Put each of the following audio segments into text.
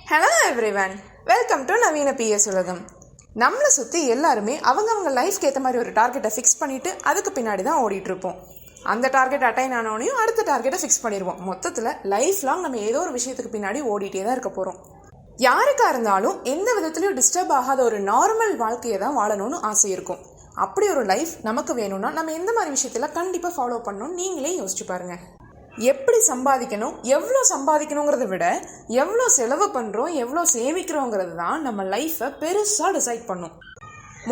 Hello everyone, welcome to நவீன PS உலகம். நம்மளை சுற்றி எல்லாருமே அவங்கவுங்க லைஃப்க்கு ஏற்ற மாதிரி ஒரு டார்கெட்டை ஃபிக்ஸ் பண்ணிவிட்டு அதுக்கு பின்னாடி தான் ஓடிட்டுருப்போம். அந்த டார்கெட் அட்டைன் ஆனோனையும் அடுத்த டார்கெட்டை ஃபிக்ஸ் பண்ணிடுவோம். மொத்தத்தில் லைஃப் லாங் நம்ம ஏதோ ஒரு விஷயத்துக்கு பின்னாடி ஓடிட்டே தான் இருக்க போகிறோம். யாருக்காக இருந்தாலும் எந்த விதத்துலையும் டிஸ்டர்ப் ஆகாத ஒரு நார்மல் வாழ்க்கையை தான் வாழணும்னு ஆசை இருக்கும். அப்படி ஒரு லைஃப் நமக்கு வேணும்னா நம்ம எந்த மாதிரி விஷயத்தில் கண்டிப்பாக ஃபாலோ பண்ணணும் நீங்களே யோசிச்சு பாருங்கள். எப்படி சம்பாதிக்கணும், எவ்வளோ சம்பாதிக்கணுங்கிறத விட எவ்வளோ செலவு பண்ணுறோம், எவ்வளோ சேமிக்கிறோங்கிறது தான் நம்ம லைஃப்பை பெருசாக டிசைட் பண்ணும்.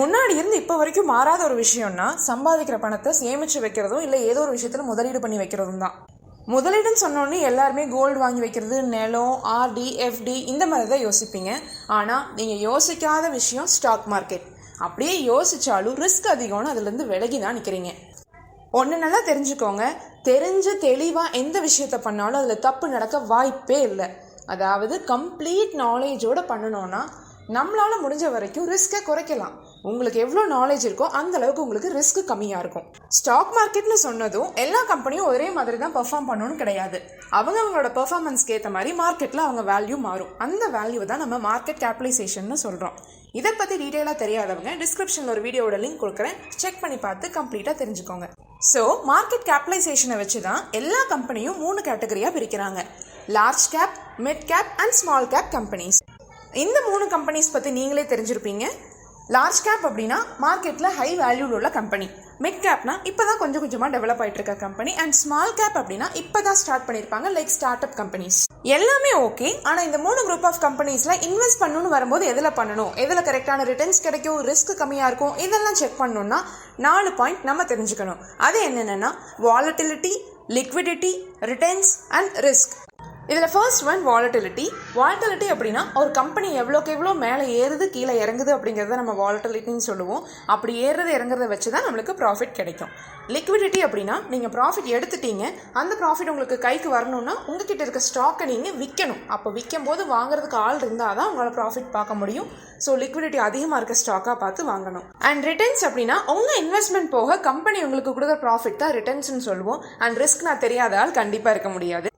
முன்னாடி இருந்து இப்போ வரைக்கும் மாறாத ஒரு விஷயம்னா சம்பாதிக்கிற பணத்தை சேமித்து வைக்கிறதும் இல்லை ஏதோ ஒரு விஷயத்தில் முதலீடு பண்ணி வைக்கிறதும் தான். முதலீடுன்னு சொன்னோன்னே எல்லாருமே கோல்டு வாங்கி வைக்கிறது, நிலம், ஆர்டி, எஃப்டி இந்த மாதிரி தான் யோசிப்பீங்க. ஆனால் நீங்கள் யோசிக்காத விஷயம் ஸ்டாக் மார்க்கெட். அப்படியே யோசித்தாலும் ரிஸ்க் அதிகம்னு அதுலேருந்து விலகி தான் நிற்கிறீங்க. ஒன்று நல்லா தெரிஞ்சுக்கோங்க, தெரிஞ்சு தெளிவாக எந்த விஷயத்த பண்ணாலும் அதில் தப்பு நடக்க வாய்ப்பே இல்லை. அதாவது கம்ப்ளீட் நாலேஜோடு பண்ணணுன்னா நம்மளால் முடிஞ்ச வரைக்கும் ரிஸ்க்கை குறைக்கலாம். உங்களுக்கு எவ்வளோ நாலேஜ் இருக்கோ அந்த அளவுக்கு உங்களுக்கு ரிஸ்க் கம்மியாக இருக்கும். ஸ்டாக் மார்க்கெட்னு சொன்னதும் எல்லா கம்பெனியும் ஒரே மாதிரி தான் பெர்ஃபார்ம் பண்ணணும்னு கிடையாது. அவங்களோட பெர்ஃபார்மன்ஸ்க்கு ஏற்ற மாதிரி மார்க்கெட்டில் அவங்க வேல்யூ மாறும். அந்த வேல்யூ தான் நம்ம மார்க்கெட் கேபிடலைசேஷன் சொல்கிறோம். இதை பற்றி டீட்டெயிலாக தெரியாதவங்க டிஸ்கிரிப்ஷனில் ஒரு வீடியோட லிங்க் கொடுக்குறேன், செக் பண்ணி பார்த்து கம்ப்ளீட்டாக தெரிஞ்சுக்கோங்க. ஸோ மார்க்கெட் கேபிடலைசேஷனை வச்சு தான் எல்லா கம்பெனியும் 3 கேட்டகரியாக பிரிக்கிறாங்க: large cap, mid cap and small cap companies. இந்த 3 கம்பெனிஸ் பற்றி நீங்களே தெரிஞ்சிருப்பீங்க. லார்ஜ் கேப் அப்படின்னா மார்க்கெட்டில் ஹை வேல்யூவில் உள்ள கம்பெனி. மிட் கேப்னா இப்போ தான் கொஞ்சம் கொஞ்சமாக டெவலப் ஆகிட்டு இருக்க கம்பெனி. அண்ட் ஸ்மால் கேப் அப்படின்னா இப்போ தான் ஸ்டார்ட் பண்ணியிருப்பாங்க, லைக் ஸ்டார்ட் அப் கம்பெனிஸ். எல்லாமே ஓகே. ஆனால் இந்த 3 குரூப் ஆஃப் கம்பெனிஸில் இன்வெஸ்ட் பண்ணணும்னு வரும்போது எதில் பண்ணணும், எதில் கரெக்டான ரிட்டர்ன்ஸ் கிடைக்கும், ரிஸ்க் கம்மியாக இருக்கும், இதெல்லாம் செக் பண்ணணும்னா 4 பாயிண்ட் நம்ம தெரிஞ்சுக்கணும். அது என்னென்னா volatility, liquidity, returns and risk. இதில் ஃபர்ஸ்ட் ஒன் வாலட்டிலிட்டி. வாலட்டிலிட்டி அப்படின்னா ஒரு கம்பெனி எவ்வளோக்கு எவ்வளோ மேலே ஏறுது கீழே இறங்குது அப்படிங்கிறத நம்ம வாலட்டிலிட்டின்னு சொல்லுவோம். அப்படி ஏறுறது இறங்குறத வச்சு தான் நம்மளுக்கு ப்ராஃபிட் கிடைக்கும். லிக்விடிட்டி அப்படின்னா நீங்கள் ப்ராஃபிட் எடுத்துட்டீங்க, அந்த ப்ராஃபிட் உங்களுக்கு கைக்கு வரணும்னா உங்ககிட்ட இருக்க ஸ்டாக்கை நீங்கள் விற்கணும். அப்போ விற்கும் போது வாங்குறதுக்கு ஆள் இருந்தால் தான் உங்களால் ப்ராஃபிட் பார்க்க முடியும். ஸோ லிக்விடிட்டி அதிகமாக இருக்க ஸ்டாக்காக பார்த்து வாங்கணும். அண்ட் ரிட்டர்ன்ஸ் அப்படின்னா உங்கள் இன்வெஸ்ட்மெண்ட் போக கம்பெனி உங்களுக்கு கொடுக்குற ப்ராஃபிட் தான் ரிட்டர்ன்ஸ்னு சொல்லுவோம். அண்ட் ரிஸ்க் நான் தெரியாத ஆள் கண்டிப்பாக இருக்க முடியாது.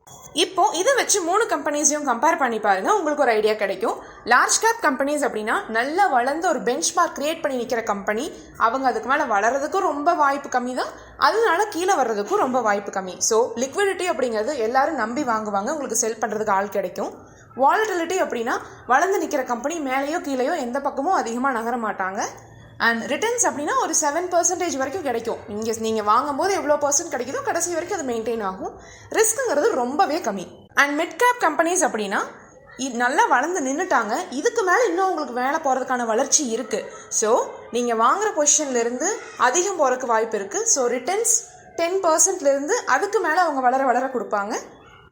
இப்போ இதை வச்சு 3 கம்பெனிஸையும் கம்பேர் பண்ணி பாருங்க, உங்களுக்கு ஒரு ஐடியா கிடைக்கும். லார்ஜ் கேப் கம்பெனிஸ் அப்படின்னா நல்லா வளர்ந்து ஒரு பெஞ்ச் மார்க் கிரியேட் பண்ணி நிற்கிற கம்பெனி. அவங்க அதுக்கு மேலே வளர்றதுக்கும் ரொம்ப வாய்ப்பு கம்மி தான், அதனால கீழே வர்றதுக்கும் ரொம்ப வாய்ப்பு கம்மி. ஸோ லிக்விடிட்டி அப்படிங்கிறது எல்லாரும் நம்பி வாங்குவாங்க, உங்களுக்கு செல் பண்ணுறதுக்கு ஆள் கிடைக்கும். வாலட்டிலிட்டி அப்படின்னா வளர்ந்து நிற்கிற கம்பெனி மேலேயோ கீழேயோ எந்த பக்கமும் அதிகமாக நகர மாட்டாங்க. அண்ட் ரிட்டர்ன்ஸ் அப்படின்னா ஒரு 7% வரைக்கும் கிடைக்கும். நீங்கள் வாங்கும்போது எவ்வளோ % கிடைக்குதோ கடைசி வரைக்கும் அது மெயின்டைன் ஆகும். ரிஸ்க்குங்கிறது ரொம்பவே கம்மி. அண்ட் மிட் கேப் கம்பெனிஸ் அப்படின்னா நல்லா வளர்ந்து நின்றுட்டாங்க, இதுக்கு மேலே இன்னும் உங்களுக்கு மேலே போகிறதுக்கான வளர்ச்சி இருக்குது. ஸோ நீங்கள் வாங்குகிற பொசிஷன்லேருந்து அதிகம் போகிறதுக்கு வாய்ப்பு இருக்குது. ஸோ ரிட்டர்ன்ஸ் 10%லேருந்து அதுக்கு மேலே அவங்க வளர கொடுப்பாங்க.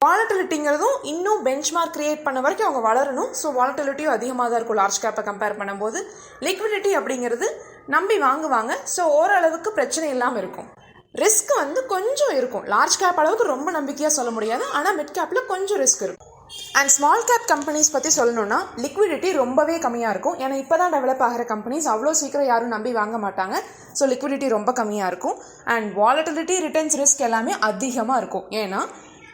வாலட்டிலிட்டிங்கிறதும் இன்னும் பெஞ்ச் மார்க் கிரியேட் பண்ண வரைக்கும் அவங்க வளரணும். ஸோ வாலட்டிலிட்டியும் அதிகமாக தான் இருக்கும் லார்ஜ் கேப்பை கம்பேர் பண்ணும்போது. லிக்விடிட்டி அப்படிங்கிறது நம்பி வாங்குவாங்க, ஸோ ஓரளவுக்கு பிரச்சனை இல்லாமல் இருக்கும். ரிஸ்க் கொஞ்சம் இருக்கும். லார்ஜ் கேப் அளவுக்கு ரொம்ப நம்பிக்கையாக சொல்ல முடியாது, ஆனால் மிட் கேப்பில் கொஞ்சம் ரிஸ்க் இருக்கும். அண்ட் ஸ்மால் கேப் கம்பெனிஸ் பற்றி சொல்லணும்னா லிக்விடிட்டி ரொம்பவே கம்மியாக இருக்கும். ஏன்னா இப்போ தான் டெவலப் ஆகிற கம்பெனிஸ் அவ்வளோ சீக்கிரம் யாரும் நம்பி வாங்க மாட்டாங்க. ஸோ லிக்விடிட்டி ரொம்ப கம்மியாக இருக்கும். அண்ட் வாலட்டிலிட்டி, ரிட்டர்ன்ஸ், ரிஸ்க் எல்லாமே அதிகமாக இருக்கும். ஏன்னா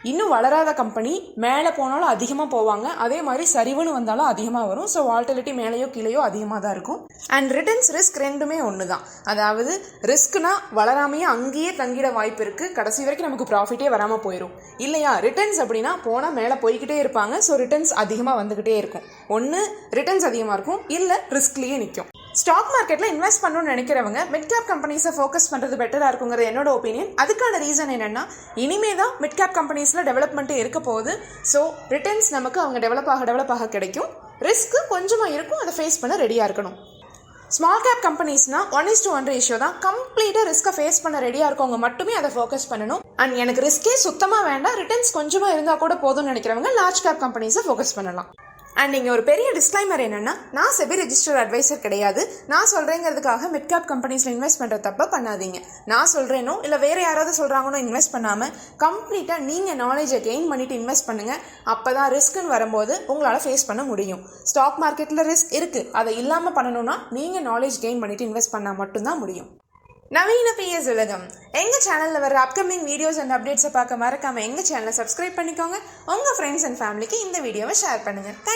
இன்னும் வளராத கம்பெனி மேலே போனாலும் அதிகமாக போவாங்க, அதே மாதிரி சரிவுன்னு வந்தாலும் அதிகமாக வரும். ஸோ வாலட்டிலிட்டி மேலேயோ கீழேயோ அதிகமாக தான் இருக்கும். அண்ட் ரிட்டர்ன்ஸ், ரிஸ்க் ரெண்டுமே ஒன்று தான். அதாவது ரிஸ்க்னா வளராமையே அங்கேயே தங்கிட வாய்ப்பு இருக்குது, கடைசி வரைக்கும் நமக்கு ப்ராஃபிட்டே வராமல் போயிடும். இல்லையா ரிட்டர்ன்ஸ் அப்படின்னா போனால் மேலே போய்கிட்டே இருப்பாங்க. ஸோ ரிட்டர்ன்ஸ் அதிகமாக வந்துக்கிட்டே இருக்கும். ஒன்று ரிட்டர்ன்ஸ் அதிகமாக இருக்கும், இல்லை ரிஸ்க்லேயே நிற்கும். ஸ்டாக் மார்க்கெட்டில் இன்வெஸ்ட் பண்ணணும்னு நினைக்கிறவங்க மிட் கேப் கம்பெனிஸை ஃபோக்கஸ் பண்ணுறது பெட்டராக இருக்குங்கிறது என்னோட ஒப்பீனியன். அதுக்கான ரீசன் என்னென்னா இனிமே தான் மிட் கேப் கம்பெனிஸில் டெவலப்மெண்ட்டே இருக்க போகுது. ஸோ ரிட்டர்ன்ஸ் நமக்கு அவங்க டெவலப் ஆக கிடைக்கும். ரிஸ்க்கு கொஞ்சமாக இருக்கும், அதை ஃபேஸ் பண்ண ரெடியாக இருக்கணும். ஸ்மால் கேப் கம்பெனிஸ்னால் 1:1 ரேஷியோ தான். கம்ப்ளீட்டாக ரிஸ்க்கை ஃபேஸ் பண்ண ரெடியாக இருக்கவங்க மட்டுமே அதை ஃபோக்கஸ் பண்ணணும். அண்ட் எனக்கு ரிஸ்க்கே சுத்தமாக வேண்டாம், ரிட்டர்ன்ஸ் கொஞ்சமாக இருந்தால் கூட போதும்னு நினைக்கிறவங்க லார்ஜ் கேப் கம்பெனிஸை ஃபோக்கஸ் பண்ணலாம். அண்ட் நீங்கள் ஒரு பெரிய டிஸ்க்ளைமர் என்னென்னா, நான் செபி ரெஜிஸ்டர்ட் அட்வைசர் கிடையாது. நான் சொல்கிறேங்கிறதுக்காக மிட் கேப் கம்பெனிஸில் இன்வெஸ்ட் பண்ணுற தப்ப பண்ணாதீங்க. நான் சொல்கிறேனோ இல்லை வேறு யாராவது சொல்கிறாங்கன்னோ இன்வெஸ்ட் பண்ணாமல் கம்ப்ளீட்டாக நீங்கள் நாலேஜை கெயின் பண்ணிவிட்டு இன்வெஸ்ட் பண்ணுங்கள். அப்போ தான் ரிஸ்க்குன்னு வரும்போது உங்களால் ஃபேஸ் பண்ண முடியும். ஸ்டாக் மார்க்கெட்டில் ரிஸ்க் இருக்குது, அதை இல்லாமல் பண்ணணும்னா நீங்கள் நாலேஜ் கெயின் பண்ணிவிட்டு இன்வெஸ்ட் பண்ணால் மட்டும்தான் முடியும். நவீன பிஎஸ் உலகம் எங்கள் சேனலில் வர அப்கமிங் வீடியோஸ் அண்ட் அப்டேட்ஸை பார்க்க மறக்காமல் எங்கள் சேனலை சப்ஸ்கிரைப் பண்ணிக்கோங்க. உங்கள் ஃப்ரெண்ட்ஸ் அண்ட் ஃபேமிலிக்கு இந்த வீடியோவை ஷேர் பண்ணுங்கள்.